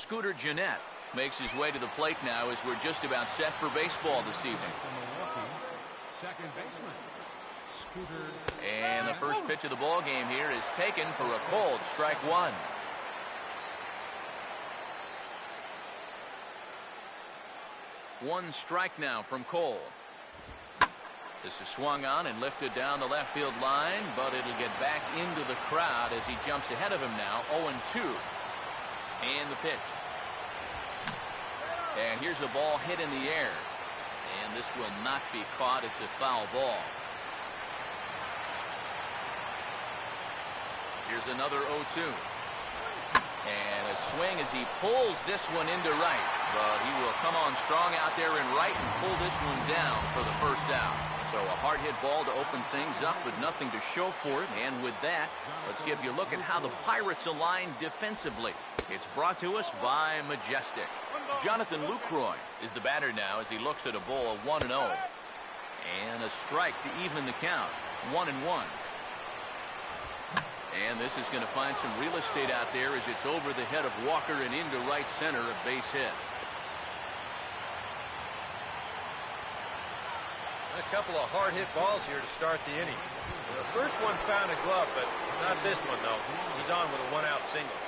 Scooter Jeanette makes his way to the plate now as we're just about set for baseball this evening. Second baseman, Scooter. And the first pitch of the ball game here is taken for a cold strike one. One strike now from Cole. This is swung on and lifted down the left field line, but it'll get back into the crowd as he jumps ahead of him now, 0-2. And the pitch. And here's a ball hit in the air. And this will not be caught. It's a foul ball. Here's another 0-2. And a swing as he pulls this one into right. But he will come on strong out there in right and pull this one down for the first out. So a hard hit ball to open things up, but nothing to show for it. And with that, let's give you a look at how the Pirates align defensively. It's brought to us by Majestic. Jonathan Lucroy is the batter now as he looks at a ball 1-0. And a strike to even the count, 1-1. And this is going to find some real estate out there as it's over the head of Walker and into right center, a base hit. A couple of hard hit balls here to start the inning. The first one found a glove, but not this one though. He's on with a one-out single.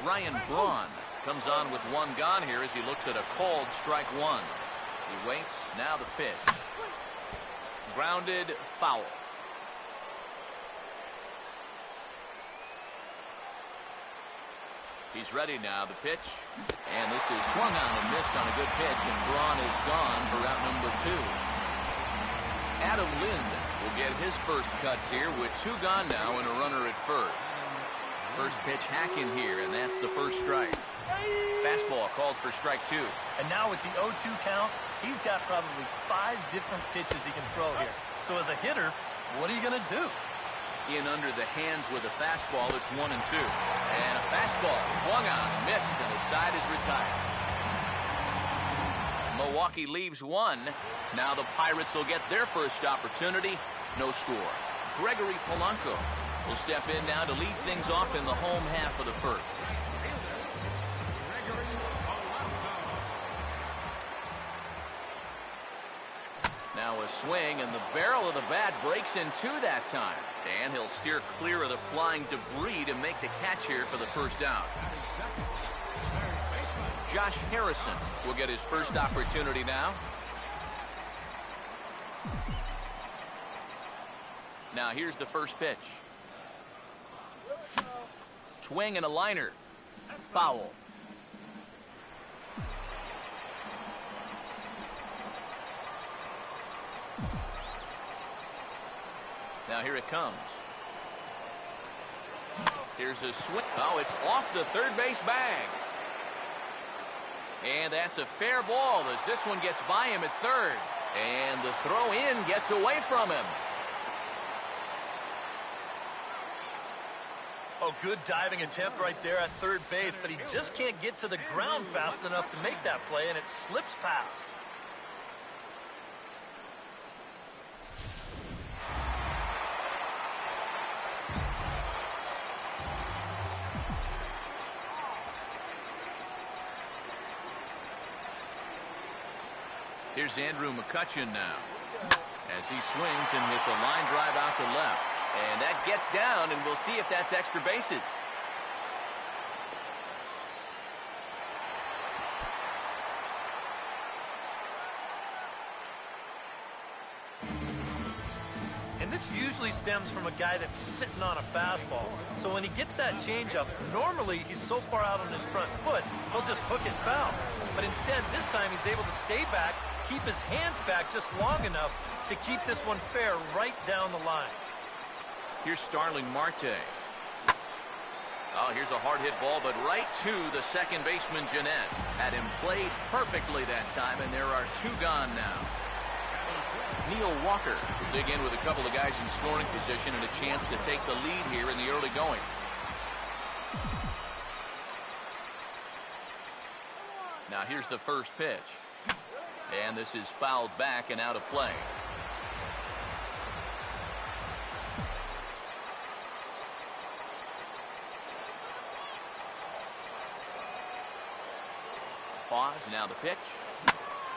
Ryan Braun comes on with one gone here as he looks at a called strike one. He waits, now the pitch. Grounded, foul. He's ready now, the pitch. And this is swung on and missed on a good pitch, and Braun is gone for out number 2. Adam Lind will get his first cuts here with 2 gone now and a runner at first. First pitch hacking here, and that's the first strike. Fastball called for strike 2. And now with the 0-2 count, he's got probably 5 different pitches he can throw here. So as a hitter, what are you going to do? In under the hands with a fastball, it's 1-2. And a fastball swung on, missed, and his side is retired. Milwaukee leaves 1. Now the Pirates will get their first opportunity. No score. Gregory Polanco will step in now to lead things off in the home half of the first. Now a swing, and the barrel of the bat breaks in 2 that time. And he'll steer clear of the flying debris to make the catch here for the first out. Josh Harrison will get his first opportunity now. Now here's the first pitch. Swing and a liner. Foul. Now here it comes. Here's a swing. Oh, it's off the third base bag. And that's a fair ball as this one gets by him at third. And the throw in gets away from him. Oh, good diving attempt right there at third base, but he just can't get to the ground fast enough to make that play, and it slips past. Here's Andrew McCutchen now as he swings and hits a line drive out to left. And that gets down, and we'll see if that's extra bases. And this usually stems from a guy that's sitting on a fastball. So when he gets that changeup, normally he's so far out on his front foot, he'll just hook it foul. But instead, this time he's able to stay back, keep his hands back just long enough to keep this one fair right down the line. Here's Starling Marte. Oh, here's a hard hit ball, but right to the second baseman, Jeanette. Had him played perfectly that time, and there are 2 gone now. Neil Walker will dig in with a couple of guys in scoring position and a chance to take the lead here in the early going. Now here's the first pitch. And this is fouled back and out of play. Pause, now the pitch.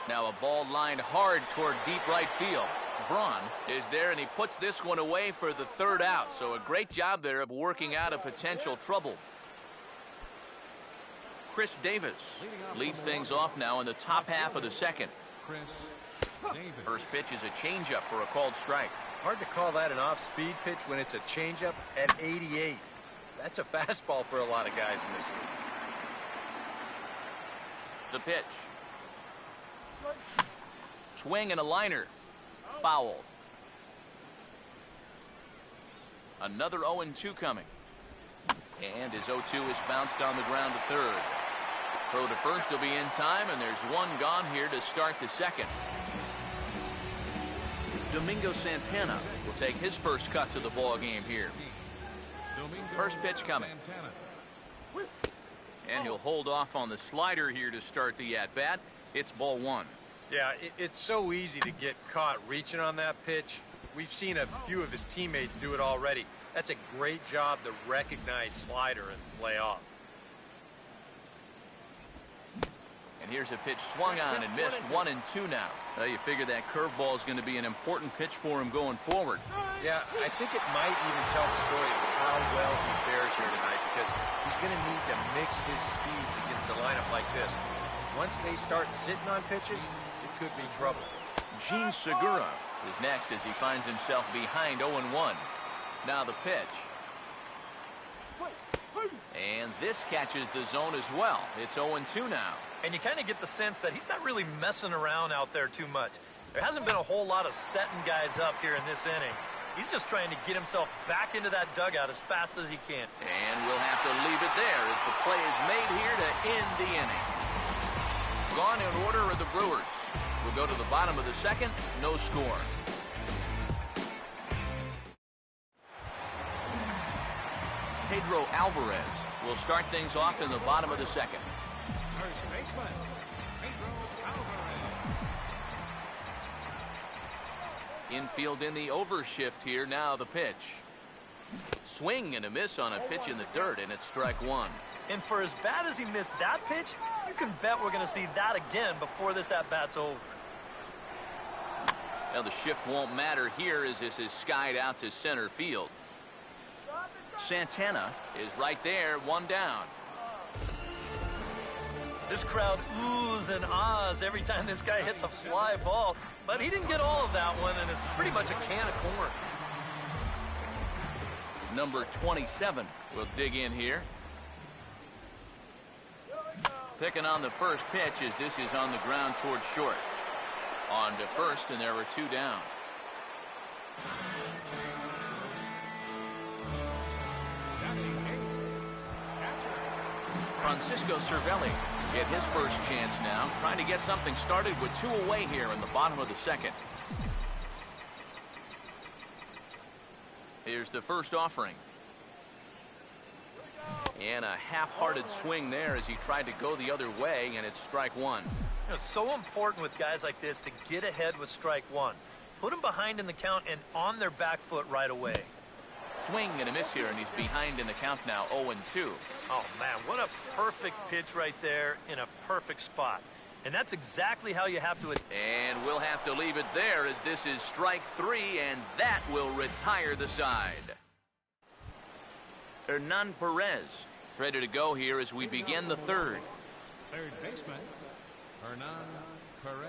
Now a ball lined hard toward deep right field. Braun is there, and he puts this one away for the third out. So a great job there of working out a potential trouble. Chris Davis leads things off now in the top half of the second. First pitch is a changeup for a called strike. Hard to call that an off-speed pitch when it's a changeup at 88. That's a fastball for a lot of guys in this league. The pitch. Swing and a liner. Foul. Another 0-2 coming. And his 0-2 is bounced on the ground to third. Throw to first will be in time, and there's one gone here to start the second. Domingo Santana will take his first cut to the ball game here. First pitch coming. And he'll hold off on the slider here to start the at-bat. It's ball one. Yeah, it's so easy to get caught reaching on that pitch. We've seen a few of his teammates do it already. That's a great job to recognize slider and play off. And here's a pitch swung on and missed. 1-2 now. Well, you figure that curveball is going to be an important pitch for him going forward. Yeah, I think it might even tell the story of how well he fares here tonight, because he's going to need to mix his speeds against a lineup like this. Once they start sitting on pitches, it could be trouble. Gene Segura is next as he finds himself behind 0-1. Now the pitch. And this catches the zone as well. It's 0-2 now. And you kind of get the sense that he's not really messing around out there too much. There hasn't been a whole lot of setting guys up here in this inning. He's just trying to get himself back into that dugout as fast as he can. And we'll have to leave it there as the play is made here to end the inning. Gone in order are the Brewers. We'll go to the bottom of the second. No score. Pedro Alvarez will start things off in the bottom of the second. First baseman, Pedro Alvarez. Infield in the overshift here. Now the pitch. Swing and a miss on a pitch in the dirt, and it's strike one. And for as bad as he missed that pitch, you can bet we're going to see that again before this at-bat's over. Now the shift won't matter here as this is skied out to center field. Santana is right there, one down. This crowd oohs and ahs every time this guy hits a fly ball, but he didn't get all of that one, and it's pretty much a can of corn. Number 27 will dig in here. Picking on the first pitch as this is on the ground towards short. On to first, and there were two down. Francisco Cervelli get his first chance now, trying to get something started with two away here in the bottom of the second. Here's the first offering. And a half-hearted swing there as he tried to go the other way, and it's strike one. You know, it's so important with guys like this to get ahead with strike one. Put them behind in the count and on their back foot right away. Swing and a miss here, and he's behind in the count now, 0-2. Oh, man, what a perfect pitch right there in a perfect spot. And that's exactly how you have to... And we'll have to leave it there as this is strike three, and that will retire the side. Hernan Perez is ready to go here as we begin the third. Third baseman, Hernan Perez.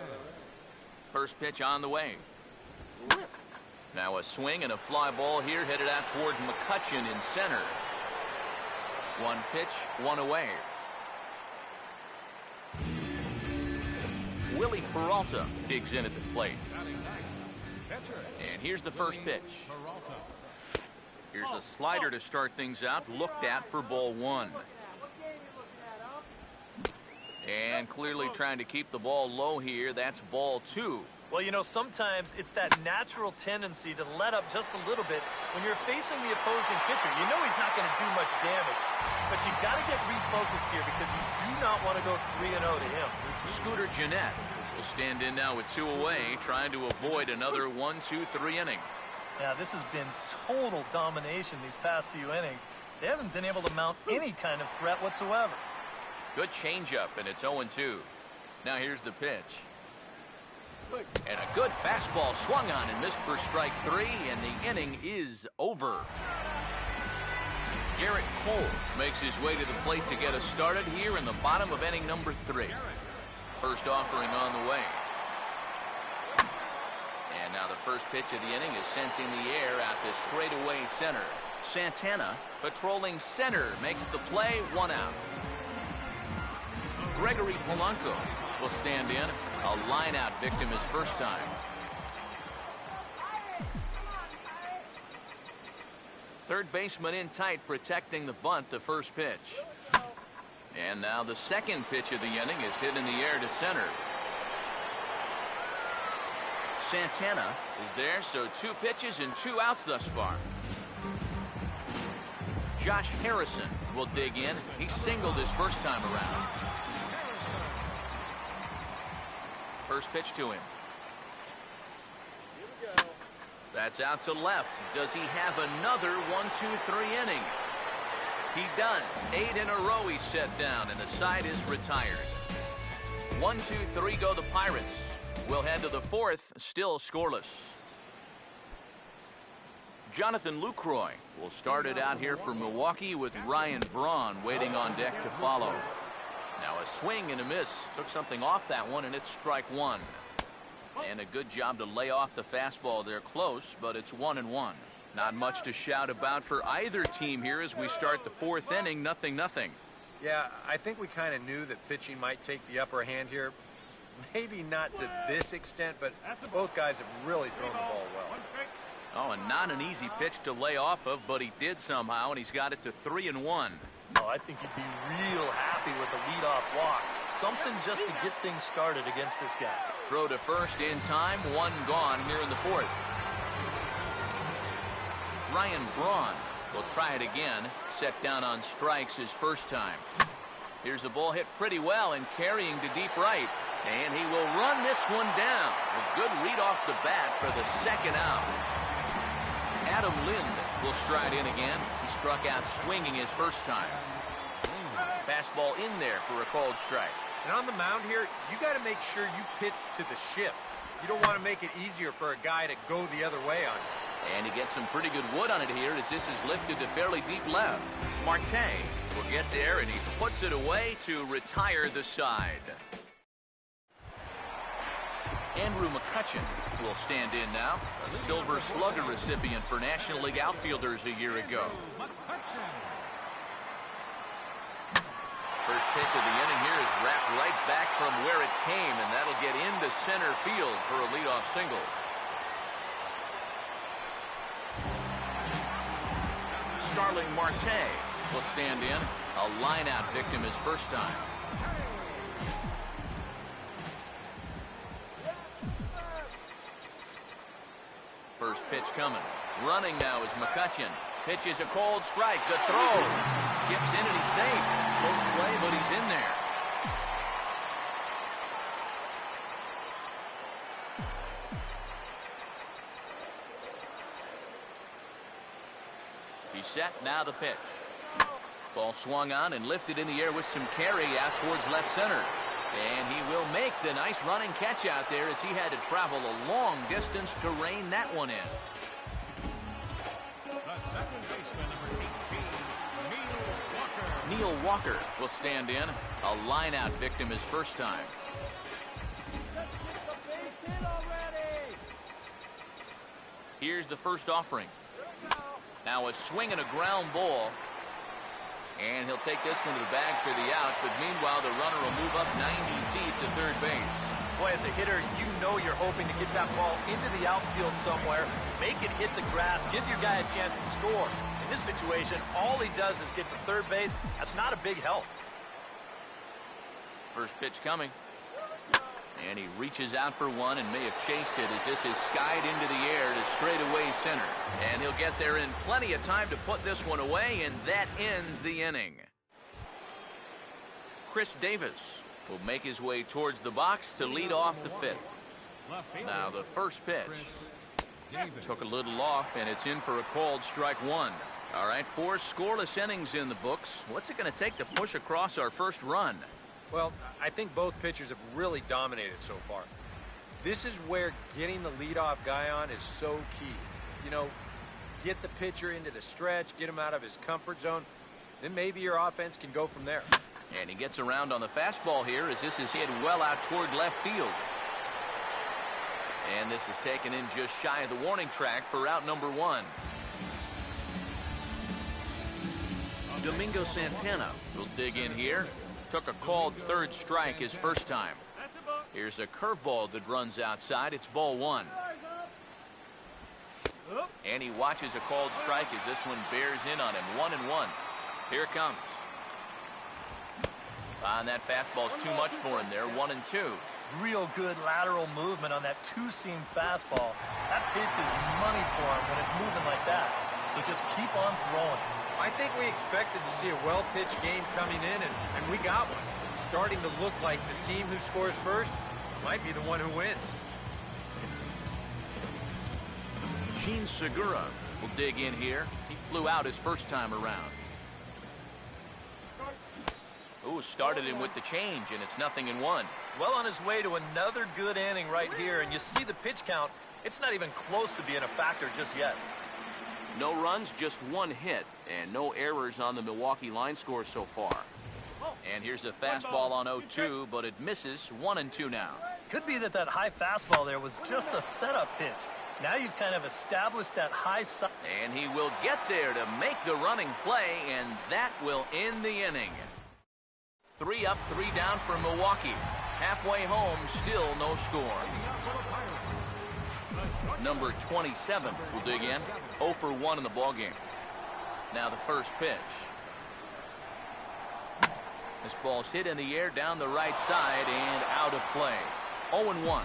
First pitch on the way. Now a swing and a fly ball here headed out toward McCutchen in center. One pitch, one away. Willie Peralta digs in at the plate. And here's the first pitch. Here's a slider to start things out, looked at for ball one. And clearly trying to keep the ball low here. That's ball two. Well, you know, sometimes it's that natural tendency to let up just a little bit when you're facing the opposing pitcher. You know he's not going to do much damage, but you got to get refocused here because you do not want to go 3-0 to him. Scooter Gennett will stand in now with two away, trying to avoid another 1-2-3 inning. Yeah, this has been total domination these past few innings. They haven't been able to mount any kind of threat whatsoever. Good changeup, and it's 0-2. Now here's the pitch. And a good fastball swung on and missed for strike 3, and the inning is over. Garrett Cole makes his way to the plate to get us started here in the bottom of inning number 3. First offering on the way. And now the first pitch of the inning is sent in the air out to straightaway center. Santana, patrolling center, makes the play, 1 out. Gregory Polanco will stand in. A line-out victim his first time. Third baseman in tight, protecting the bunt, the first pitch. And now the second pitch of the inning is hit in the air to center. Santana is there, so 2 pitches and 2 outs thus far. Josh Harrison will dig in. He singled his first time around. First pitch to him. That's out to left. Does he have another 1-2-3 inning? He does. 8 in a row he's set down, and the side is retired. 1-2-3 go the Pirates. We'll head to the 4th, still scoreless. Jonathan Lucroy will start it out here for Milwaukee with Ryan Braun waiting on deck to follow. Now a swing and a miss. Took something off that one, and it's strike 1. And a good job to lay off the fastball there close, but it's 1-1. Not much to shout about for either team here as we start the 4th inning, 0-0. Yeah, I think we kind of knew that pitching might take the upper hand here. Maybe not to this extent, but both guys have really thrown the ball well. Oh, and not an easy pitch to lay off of, but he did somehow, and he's got it to 3-1. Oh, I think he'd be real happy with a leadoff walk. Something just to get things started against this guy. Throw to first in time, 1 gone here in the 4th. Ryan Braun will try it again. Set down on strikes his first time. Here's the ball hit pretty well and carrying to deep right. And he will run this one down. A good read off the bat for the 2nd out. Adam Lind will stride in again. He struck out swinging his first time. Fastball in there for a called strike. And on the mound here, you got to make sure you pitch to the shift. You don't want to make it easier for a guy to go the other way on you. And he gets some pretty good wood on it here as this is lifted to fairly deep left. Marte will get there, and he puts it away to retire the side. Andrew McCutchen will stand in now, a Silver Slugger recipient for National League outfielders a year ago. First pitch of the inning here is wrapped right back from where it came, and that'll get into center field for a leadoff single. Starling Marte will stand in, a line-out victim his first time. First pitch coming. Running now is McCutchen. Pitches a cold strike. The throw. Skips in and he's safe. Close play, but he's in there. He's set. Now the pitch. Ball swung on and lifted in the air with some carry out towards left center. And he will make the nice running catch out there as he had to travel a long distance to rein that one in. The second baseman, number 18, Neil Walker will stand in, a line-out victim his first time. Here's the first offering. Now a swing and a ground ball. And he'll take this one to the bag for the out, but meanwhile the runner will move up 90 feet to third base. Boy, as a hitter, you know you're hoping to get that ball into the outfield somewhere, make it hit the grass, give your guy a chance to score. In this situation, all he does is get to third base. That's not a big help. First pitch coming. And he reaches out for one and may have chased it as this is skied into the air to straightaway center. And he'll get there in plenty of time to put this one away, and that ends the inning. Chris Davis will make his way towards the box to lead off the 5th. Now the first pitch took a little off, and it's in for a called strike 1. All right, 4 scoreless innings in the books. What's it going to take to push across our first run? Well, I think both pitchers have really dominated so far. This is where getting the leadoff guy on is so key. You know, get the pitcher into the stretch, get him out of his comfort zone, then maybe your offense can go from there. And he gets around on the fastball here as this is hit well out toward left field. And this is taken in just shy of the warning track for out number 1. Domingo Santana will dig in here. Took a called third strike his first time. Here's a curveball that runs outside. It's ball 1. And he watches a called strike as this one bears in on him. 1-1. Here it comes. And that fastball's too much for him there. 1-2. Real good lateral movement on that two-seam fastball. That pitch is money for him when it's moving like that. So just keep on throwing. I think we expected to see a well-pitched game coming in, and we got one. Starting to look like the team who scores first might be the one who wins. Gene Segura will dig in here. He flew out his first time around. Ooh, started him with the change, and it's 0-1. Well on his way to another good inning right here, and you see the pitch count. It's not even close to being a factor just yet. No runs, just 1 hit, and no errors on the Milwaukee line score so far. And here's a fastball on 0-2, but it misses. 1-2 now. Could be that high fastball there was just a setup pitch. Now you've kind of established that high side. And he will get there to make the running play, and that will end the inning. 3 up, 3 down for Milwaukee. Halfway home, still no score. Number 27 will dig in. 0 for 1 in the ballgame. Now the first pitch. This ball's hit in the air down the right side and out of play. 0-1.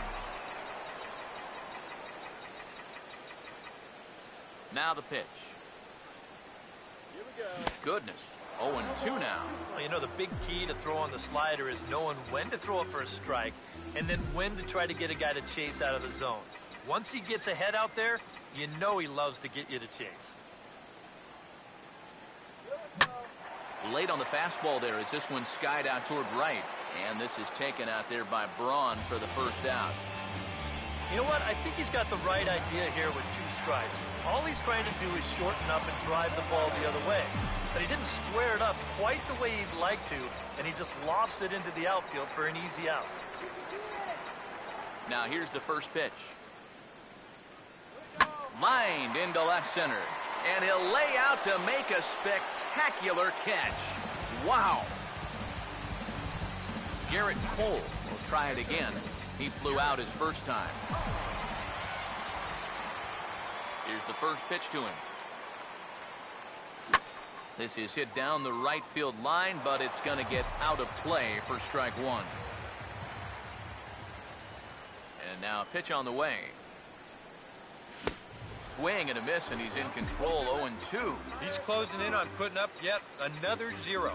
Now the pitch. Here we go. Goodness. 0-2 now. Well, you know, the big key to throw on the slider is knowing when to throw it for a strike and then when to try to get a guy to chase out of the zone. Once he gets ahead out there, you know he loves to get you to chase. Late on the fastball there as this one skied out toward right. And this is taken out there by Braun for the first out. You know what? I think he's got the right idea here with 2 strikes. All he's trying to do is shorten up and drive the ball the other way. But he didn't square it up quite the way he'd like to, and he just lofts it into the outfield for an easy out. Now here's the first pitch. Lined into left center. And he'll lay out to make a spectacular catch. Wow. Garrett Cole will try it again. He flew out his first time. Here's the first pitch to him. This is hit down the right field line, but it's going to get out of play for strike 1. And now a pitch on the way. Swing and a miss, and he's in control. 0-2. He's closing in on putting up yet another 0.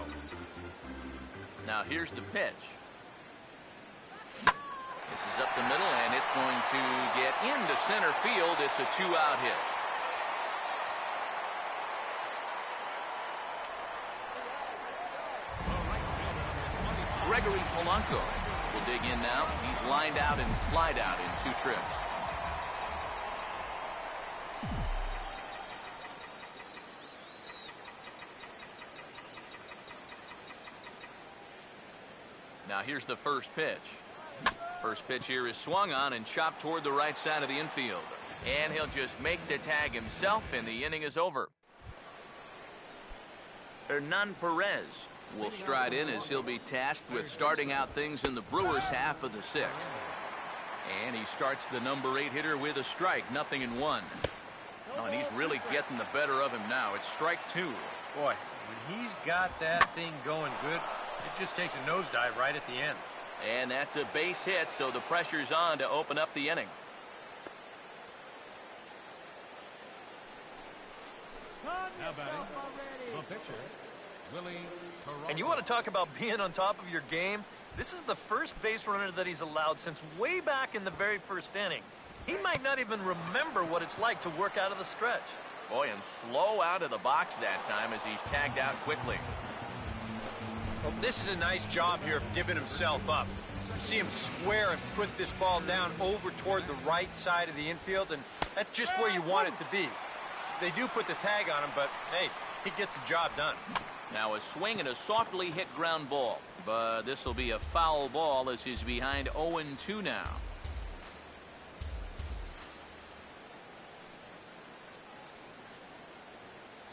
Now here's the pitch. This is up the middle, and it's going to get into center field. It's a 2-out hit. Gregory Polanco will dig in now. He's lined out and flied out in 2 trips. Now here's the first pitch. First pitch here is swung on and chopped toward the right side of the infield. And he'll just make the tag himself, and the inning is over. Hernan Perez will stride in as he'll be tasked with starting out things in the Brewers' half of the 6th. And he starts the number 8 hitter with a strike, 0-1. Oh, and he's really getting the better of him now. It's strike 2. Boy, when he's got that thing going good, it just takes a nosedive right at the end. And that's a base hit, so the pressure's on to open up the inning. Now batting, the pitcher, Willie Toronto. And you want to talk about being on top of your game? This is the first base runner that he's allowed since way back in the very first inning. He might not even remember what it's like to work out of the stretch. Boy, and slow out of the box that time as he's tagged out quickly. Well, this is a nice job here of giving himself up. You see him square and put this ball down over toward the right side of the infield, and that's just where you want it to be. They do put the tag on him, but, hey, he gets the job done. Now a swing and a softly hit ground ball. But this will be a foul ball as he's behind 0-2 now.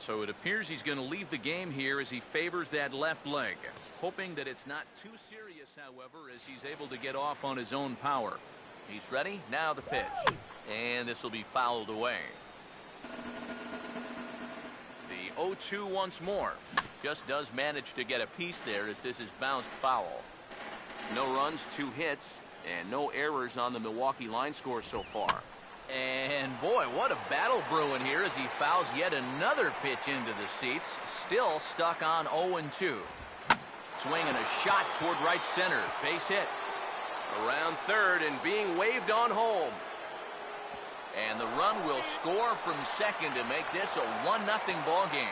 So it appears he's going to leave the game here as he favors that left leg. Hoping that it's not too serious, however, as he's able to get off on his own power. He's ready. Now the pitch. And this will be fouled away. The 0-2 once more. Just does manage to get a piece there as this is bounced foul. No runs, 2 hits, and no errors on the Milwaukee line score so far. And boy, what a battle brewing here as he fouls yet another pitch into the seats. Still stuck on 0-2. Swing and a shot toward right center. Base hit. Around third and being waved on home. And the run will score from second to make this a 1-0 ball game.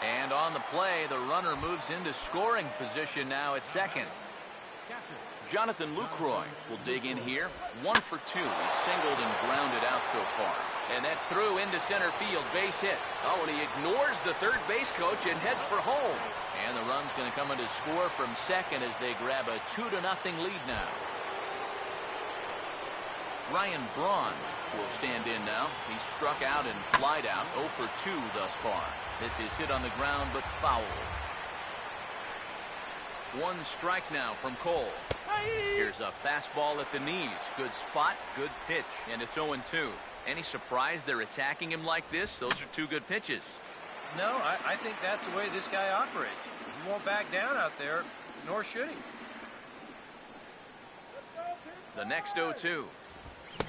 And on the play, the runner moves into scoring position now at second. Jonathan Lucroy will dig in here. 1 for 2. He's singled and grounded out so far. And that's through into center field. Base hit. Oh, and he ignores the third base coach and heads for home. And the run's going to come in to score from second as they grab a 2-0 lead now. Ryan Braun will stand in now. He's struck out and flied out. 0 for 2 thus far. This is hit on the ground but foul. 1 strike now from Cole. Here's a fastball at the knees. Good spot, good pitch, and it's 0-2. Any surprise they're attacking him like this? Those are 2 good pitches. No, I think that's the way this guy operates. He won't back down out there, nor should he. The next 0-2.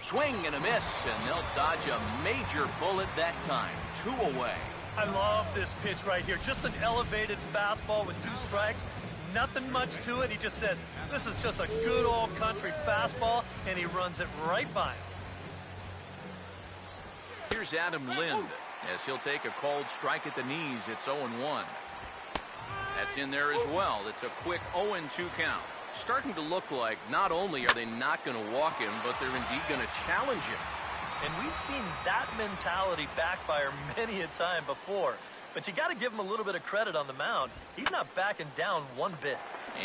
Swing and a miss, and they'll dodge a major bullet that time. 2 away. I love this pitch right here. Just an elevated fastball with 2 strikes. Nothing much to it. He just says, this is just a good old country fastball, and he runs it right by him. Here's Adam Lind as he'll take a called strike at the knees. It's 0-1. That's in there as well. It's a quick 0-2 count. Starting to look like not only are they not going to walk him, but they're indeed going to challenge him. And we've seen that mentality backfire many a time before. But you got to give him a little bit of credit on the mound. He's not backing down one bit.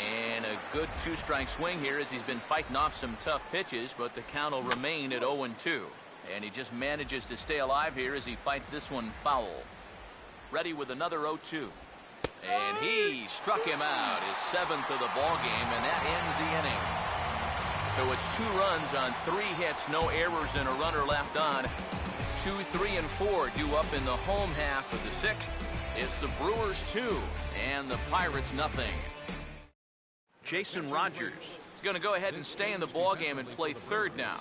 And a good 2-strike swing here as he's been fighting off some tough pitches, but the count will remain at 0-2. And he just manages to stay alive here as he fights this one foul. Ready with another 0-2. And he struck him out, his 7th of the ball game, and that ends the inning. So it's 2 runs on 3 hits, no errors, and a runner left on. 2, 3, and 4 due up in the home half of the 6th. It's the Brewers 2 and the Pirates nothing. Jason Rogers is going to go ahead and stay in the ball game and play third now.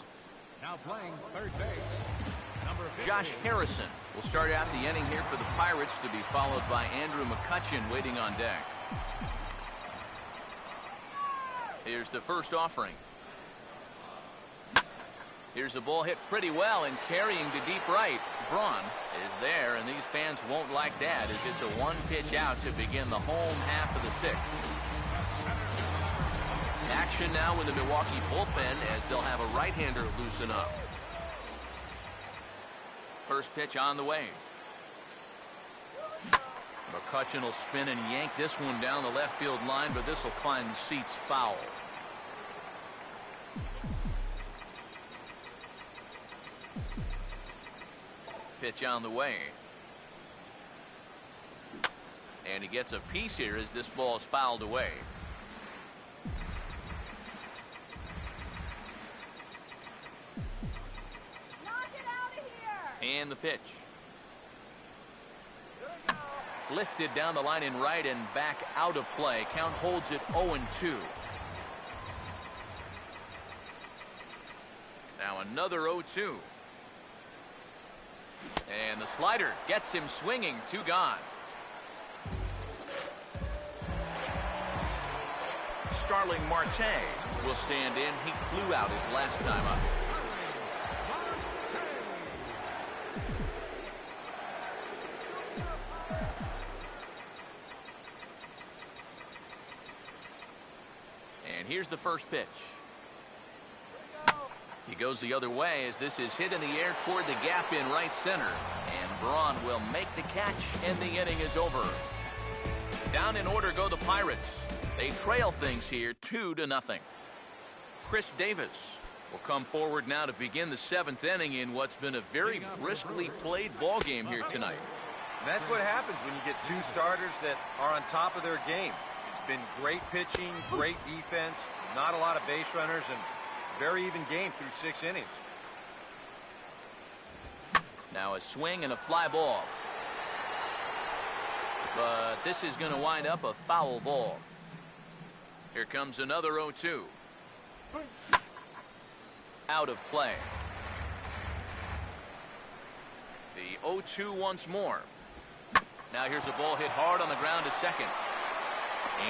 Now playing third base, number 15. Josh Harrison will start out the inning here for the Pirates, to be followed by Andrew McCutchen waiting on deck. Here's the first offering. Here's a ball hit pretty well and carrying to deep right. Braun is there, and these fans won't like that as it's a 1-pitch out to begin the home half of the 6th. Action now in the Milwaukee bullpen as they'll have a right-hander loosen up. First pitch on the way. McCutchen will spin and yank this one down the left field line, but this will find seats foul. Pitch on the way. And he gets a piece here as this ball is fouled away. Knock it out of here. And the pitch. Lifted down the line in right and back out of play. Count holds it 0-2. Now another 0-2. And the slider gets him swinging. 2 gone. Starling Marte will stand in. He flew out his last time up. here's the first pitch. He goes the other way as this is hit in the air toward the gap in right center. And Braun will make the catch, and the inning is over. Down in order go the Pirates. They trail things here 2-0. Chris Davis will come forward now to begin the 7th inning in what's been a very briskly played ball game here tonight. And that's what happens when you get two starters that are on top of their game. It's been great pitching, great defense, not a lot of base runners, and very even game through 6 innings. Now a swing and a fly ball. But this is going to wind up a foul ball. Here comes another 0-2. Out of play. The 0-2 once more. Now here's a ball hit hard on the ground to second.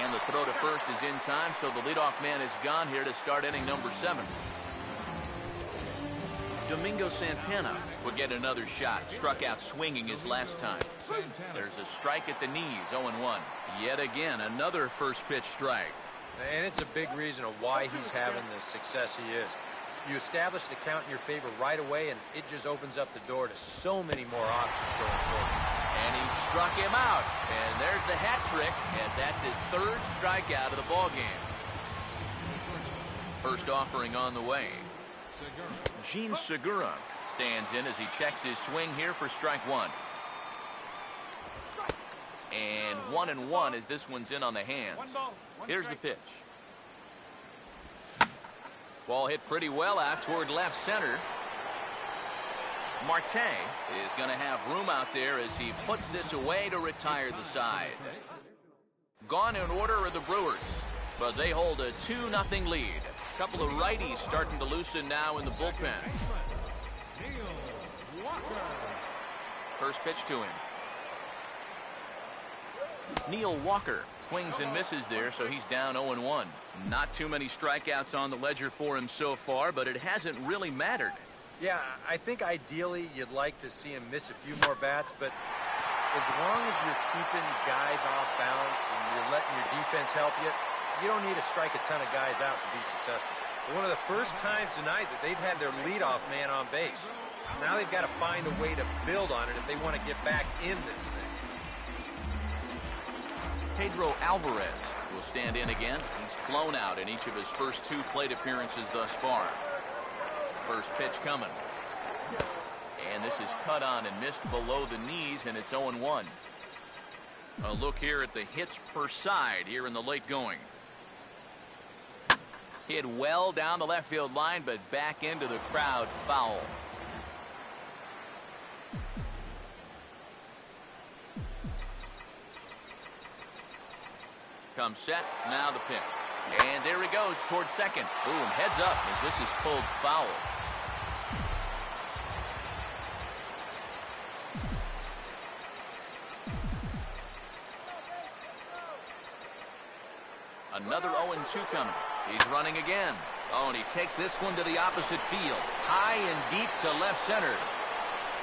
And the throw to first is in time, so the leadoff man is gone here to start inning number 7. Domingo Santana will get another shot. Struck out swinging his last time. There's a strike at the knees, 0-1. Yet again, another first pitch strike. And it's a big reason of why he's having the success he is. You establish the count in your favor right away, and it just opens up the door to so many more options going forward. And he struck him out. And there's the hat trick, as that's his 3rd strikeout of the ball game. First offering on the way. Gene Segura stands in as he checks his swing here for strike 1. And 1-1 as this one's in on the hands. Here's the pitch. Ball hit pretty well out toward left center. Marte is going to have room out there as he puts this away to retire the side. Gone in order are the Brewers, but they hold a 2-0 lead. A couple of righties starting to loosen now in the bullpen. First pitch to him. Neil Walker swings and misses there, so he's down 0-1. Not too many strikeouts on the ledger for him so far, but it hasn't really mattered. Yeah, I think ideally you'd like to see him miss a few more bats, but as long as you're keeping guys off balance and you're letting your defense help you, you don't need to strike a ton of guys out to be successful. But one of the first times tonight that they've had their leadoff man on base. Now they've got to find a way to build on it if they want to get back in this thing. Pedro Alvarez will stand in again. He's flown out in each of his first 2 plate appearances thus far. First pitch coming. And this is cut on and missed below the knees, and it's 0-1. A look here at the hits per side here in the late going. Hit well down the left field line, but back into the crowd, foul. Comes set, now the pitch. And there he goes towards second. Boom, heads up as this is pulled foul. Another 0-2 coming. He's running again. Oh, and he takes this one to the opposite field. High and deep to left center.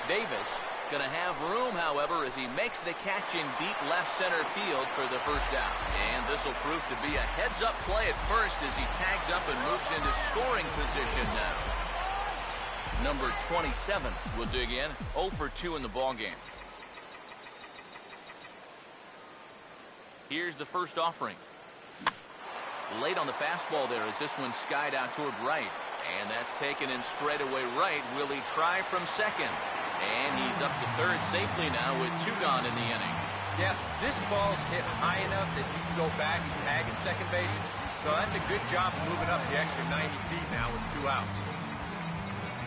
Davis is going to have room, however, as he makes the catch in deep left center field for the first out. And this will prove to be a heads-up play at first as he tags up and moves into scoring position now. Number 27 will dig in. 0 for 2 in the ballgame. Here's the first offering. Late on the fastball there as this one skied out toward right. And that's taken in straightaway right. Will he try from second? And he's up to third safely now with 2 gone in the inning. Yeah, this ball's hit high enough that you can go back and tag at second base. So that's a good job of moving up the extra 90 feet now with 2 outs.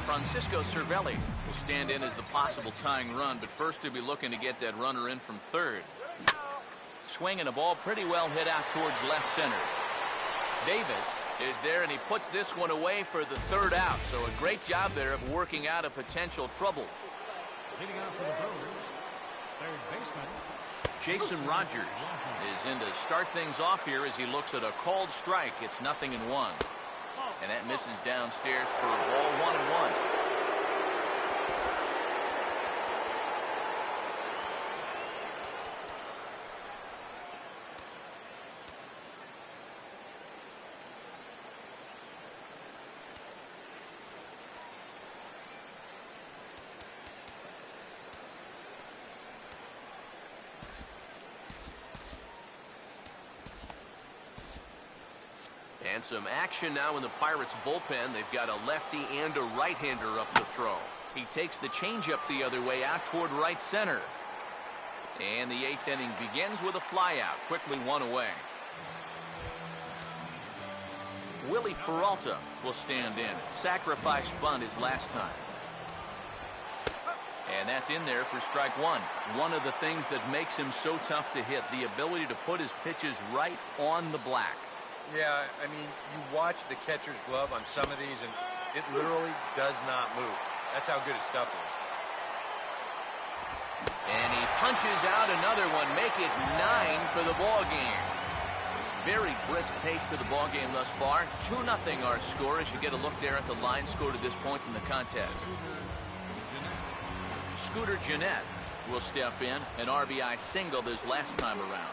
Francisco Cervelli will stand in as the possible tying run, but first he'll be looking to get that runner in from third. Swinging a ball pretty well hit out towards left center. Davis is there, and he puts this one away for the 3rd out. So a great job there of working out a potential trouble. Leading out for the Brewers, third baseman Jason Rogers is in to start things off here as he looks at a called strike. It's 0-1. And that misses downstairs for a ball, 1-1. And some action now in the Pirates bullpen. They've got a lefty and a right-hander up to throw. He takes the changeup the other way out toward right center. And the 8th inning begins with a flyout. Quickly one away. Willie Peralta will stand in. Sacrifice bunt his last time. And that's in there for strike one. One of the things that makes him so tough to hit, the ability to put his pitches right on the black. Yeah, I mean, you watch the catcher's glove on some of these, and it literally does not move. That's how good his stuff is. And he punches out another one, make it 9 for the ball game. Very brisk pace to the ball game thus far. 2-0 our score as you get a look there at the line score to this point in the contest. Scooter Gennett will step in. An RBI single this last time around.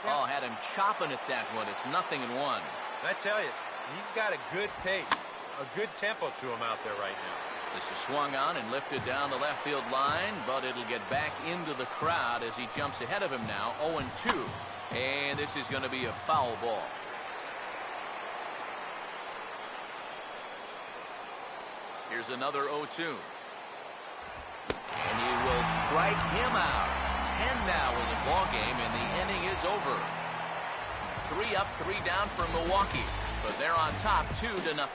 Oh, had him chopping at that one. It's 0-1. And I tell you, he's got a good pace, a good tempo to him out there right now. This is swung on and lifted down the left field line, but it'll get back into the crowd as he jumps ahead of him now, 0-2. And this is going to be a foul ball. Here's another 0-2. And he will strike him out. 10 now in the ball game, and the inning is over. 3 up, 3 down for Milwaukee, but they're on top 2-0.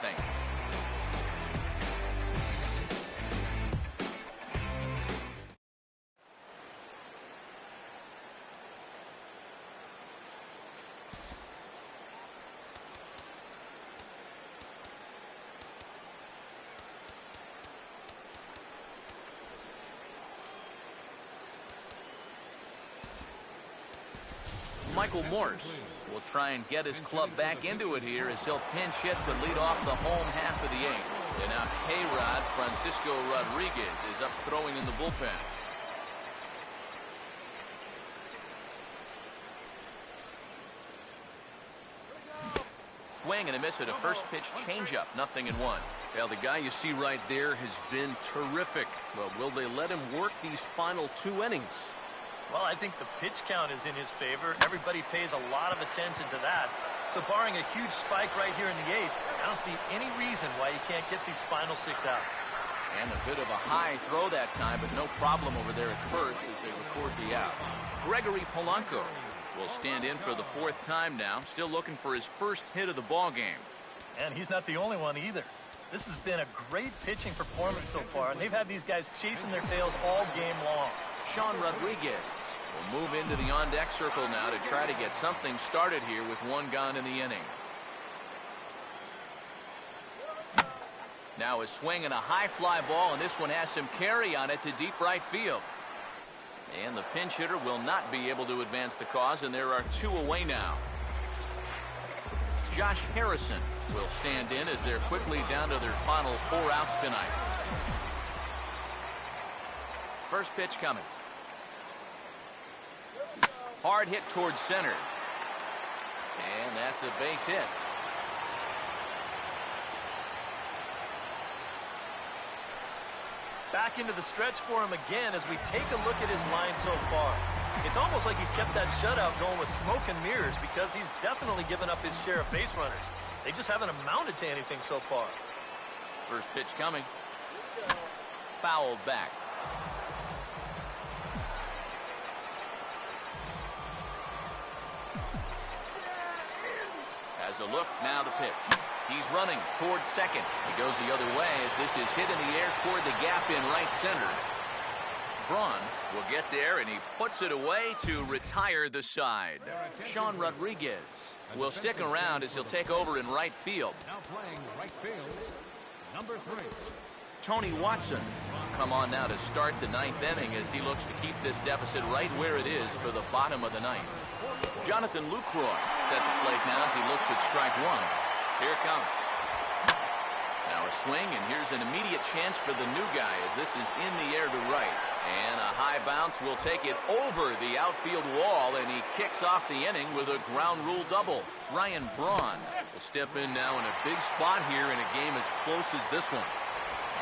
Michael Morse will try and get his club back into it here as he'll pinch hit to lead off the home half of the 8th. And now K-Rod Francisco Rodriguez is up throwing in the bullpen. Swing and a miss at a first pitch changeup, 0-1. Well, the guy you see right there has been terrific. Well, will they let him work these final 2 innings? Well, I think the pitch count is in his favor. Everybody pays a lot of attention to that. So barring a huge spike right here in the 8th, I don't see any reason why he can't get these final 6 outs. And a bit of a high throw that time, but no problem over there at first as they record the out. Gregory Polanco will stand in for the 4th time now, still looking for his first hit of the ball game. And he's not the only one either. This has been a great pitching performance so far, and they've had these guys chasing their tails all game long. Sean Rodriguez will move into the on-deck circle now to try to get something started here with 1 gone in the inning. Now a swing and a high fly ball, and this one has some carry on it to deep right field. And the pinch hitter will not be able to advance the cause, and there are 2 away now. Josh Harrison will stand in as they're quickly down to their final 4 outs tonight. First pitch coming. Hard hit towards center. And that's a base hit. Back into the stretch for him again as we take a look at his line so far. It's almost like he's kept that shutout going with smoke and mirrors because he's definitely given up his share of base runners. They just haven't amounted to anything so far. First pitch coming. Fouled back. Has a look, now the pitch. He's running towards second. He goes the other way as this is hit in the air toward the gap in right center. Braun will get there, and he puts it away to retire the side. Sean Rodriguez will stick around as he'll take over in right field. Now playing right field, number 3. Tony Watson come on now to start the 9th inning as he looks to keep this deficit right where it is for the bottom of the 9th. Jonathan Lucroy at the plate now as he looks at strike 1. Here it comes. Now a swing, and here's an immediate chance for the new guy as this is in the air to right. And a high bounce will take it over the outfield wall, and he kicks off the inning with a ground rule double. Ryan Braun will step in now in a big spot here in a game as close as this one.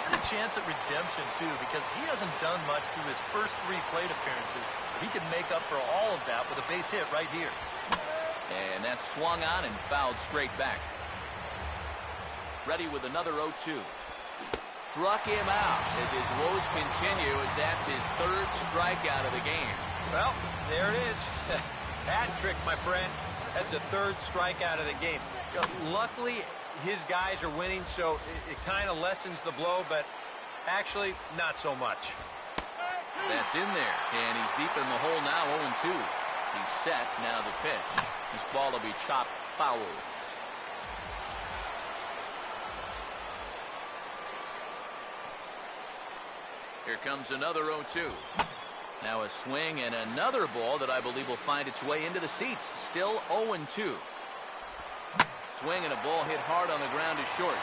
And a chance at redemption, too, because he hasn't done much through his first 3 plate appearances. He could make up for all of that with a base hit right here. And that's swung on and fouled straight back. ready with another 0-2. Struck him out as his woes continue, as that's his third strikeout of the game. Well, there it is. Hat trick, my friend. That's a third strikeout of the game. You know, luckily, his guys are winning, so it kind of lessens the blow, but actually, not so much. That's in there, and he's deep in the hole now, 0-2. He's set, now the pitch. This ball will be chopped foul. Here comes another 0-2. Now a swing and another ball that I believe will find its way into the seats. Still 0-2. Swing and a ball hit hard on the ground is short.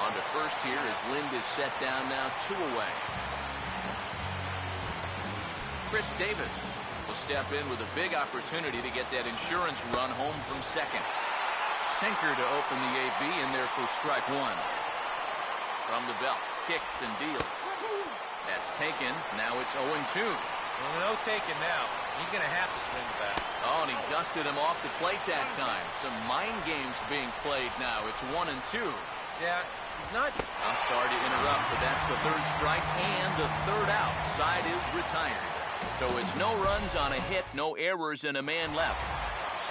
On to first here as Lind is set down now 2 away. Chris Davis will step in with a big opportunity to get that insurance run home from second. Sinker to open the AB in there for strike one. From the belt, kicks and deals. That's taken. Now it's 0-2. Well, no taking now. He's going to have to swing the bat. Oh, and he dusted him off the plate that time. Some mind games being played now. It's 1-2. Yeah, he's not. I'm sorry to interrupt, but that's the third strike and the third out. Side is retired. So it's no runs on a hit, no errors, and a man left.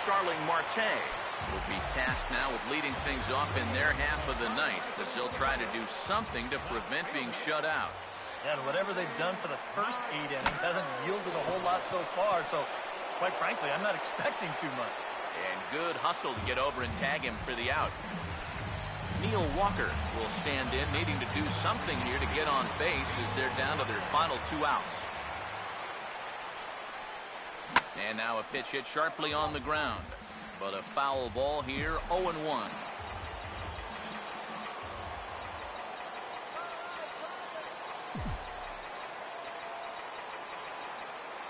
Starling Marte will be tasked now with leading things off in their half of the ninth, but they'll try to do something to prevent being shut out. And whatever they've done for the first 8 innings hasn't yielded a whole lot so far, so quite frankly, I'm not expecting too much. And good hustle to get over and tag him for the out. Neil Walker will stand in, needing to do something here to get on base as they're down to their final 2 outs. And now a pitch hit sharply on the ground. But a foul ball here, 0-1.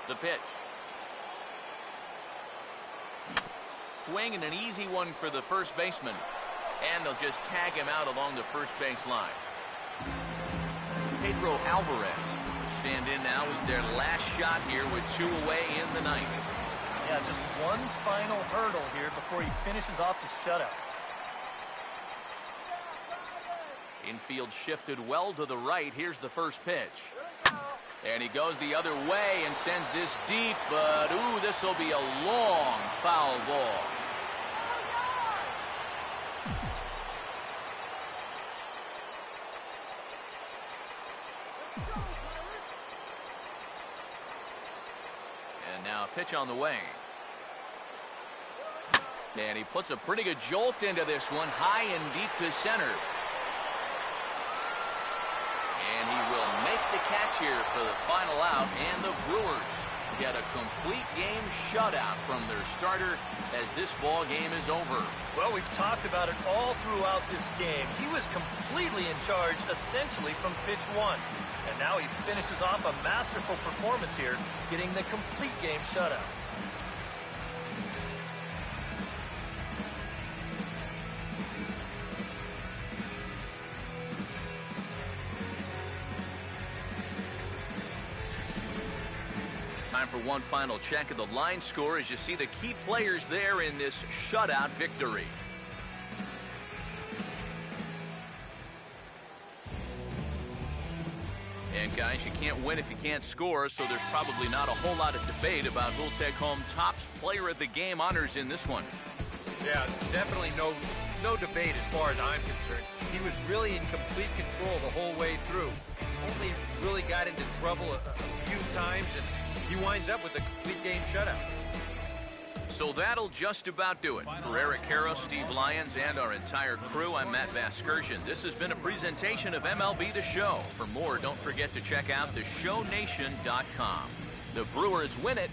The pitch. Swing and an easy one for the first baseman. And they'll just tag him out along the first base line. Pedro Alvarez will stand in now as their last shot here with 2 away in the ninth. Yeah, just one final hurdle here before he finishes off the shutout. Infield shifted well to the right. Here's the first pitch. And he goes the other way and sends this deep, but ooh, this will be a long foul ball. And now a pitch on the way. And he puts a pretty good jolt into this one, high and deep to center. And he will make the catch here for the final out, and the Brewers get a complete game shutout from their starter as this ball game is over. Well, we've talked about it all throughout this game. He was completely in charge, essentially, from pitch 1. And now he finishes off a masterful performance here, getting the complete game shutout. Time for one final check of the line score as you see the key players there in this shutout victory. And guys, you can't win if you can't score, so there's probably not a whole lot of debate about who'll take home Topps Player of the Game honors in this one. Yeah, definitely no debate as far as I'm concerned. He was really in complete control the whole way through. Only really got into trouble a few times, and he winds up with a complete game shutout. So that'll just about do it. For Eric Harrow, Steve Lyons, and our entire crew, I'm Matt Vasgersian. This has been a presentation of MLB The Show. For more, don't forget to check out theshownation.com. The Brewers win it